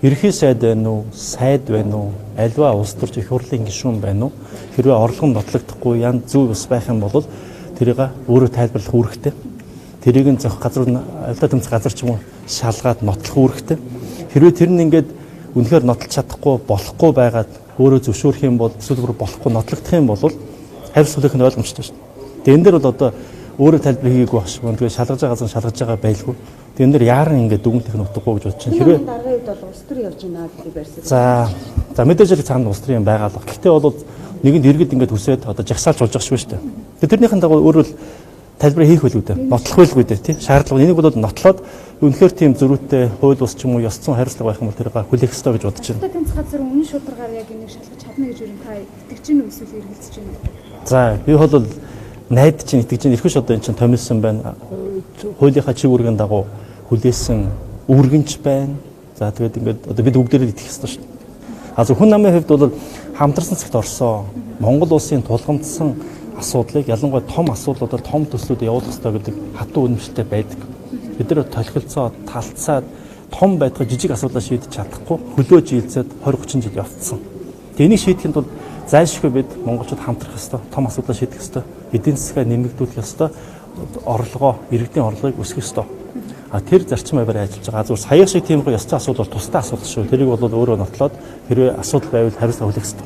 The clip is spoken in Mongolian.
ерхий сайд байна уу, сайд байна уу, альва улс төрч их хурлын гишүүн байна уу? Хэрвээ орлого нь нотлогдохгүй янз зөв ус байх юм бол тэрийг өөрөө тайлбарлах үүрэгтэй. Тэрийг нь зөх газар алдаа тэмцэх газар ч юм уу шалгаад нотлох үүрэгтэй. Хэрвээ тэр нь ингээд үнэхээр нотлох чадахгүй болохгүй байгаад өөрөө зөвшөөрөх юм бол эсвэл болохгүй нотлогдох юм бол хариуцлагын нь ойлгомжтой шүү дээ. Тэгээ энэ дээр бол одоо өөрөө тайлбар хийгээгүй багш. Тэгээ шалгаж байгаа газар шалгаж байгаа байлгүй. Тэгээ энэ дээр яаран ингээд дүгнэлтэх нь утгагүй гэж бодож байна. Хэрвээ дараагийн үед бол улс төр явж байна гэдэг байрсаа. За мэдээж л цаана улс төрийн байгаа л. Гэхдээ бол нэгэнд иргэд ингээд хүсээд одоо жагсаалж болж байгаа шүү дээ. Тэгээ тэрнийхэн дагуу өөрөө л тайлбар хийх байлгүй дээ. Нотлох байлгүй дээ тий. Шаардлага энийг бол нотлоод үнэхээр тийм зөрүүтэй хууль бус ч юм уу ёс зүйн хариуцлага байх юм бол тэрийг хүлээх ёстой гэж бодож байна. Тэнц газар үнэн шударгаар яг энийг шалгаж чадна гэж юу та итгэж чинь эсвэл эргэлзэж байна. За би бол найдаж чинь итгэж чинь эрхэш одоо эн чинь томилсон байна. Хуулийнхаа чиг үүргийн дагуу хүлээсэн үүргэнч байна. За тэгээд ингээд одоо бид бүгдээрээ итгэх ёстой шүү дээ. А зөв хүн намын хувьд бол хамтарсан цагт орсон Монгол улсын тулгамдсан асуудлыг ялангуяа том асуудлуудаар том төслүүдэд явуулах ёстой гэдэг хатуу үнэмшилтэй байдаг. Бид нэр толхилцоо талцаад том байдгаа жижиг асуудлаа шийдэж чадахгүй хөлөөж илцээд 20-30 жил явцсан. Тэнийг шийдэхэд бол зайлшгүй бид монголчууд хамтрах ёстой, том асуудлаа шийдэх ёстой, эдийн засгаа нэмэгдүүлэх ёстой, орлогоо, иргэдийн орлогыг өсгөх ёстой. А тэр зарчим аваар ажиллаж байгаа. Зүгээр саяхан шиг тийм ёс зүйн асуудал бол тусдаа асуудал шүү. Тэрийг бол өөрөө нотлоод хэрвээ асуудал байвал хариуцлага хүлээх ёстой.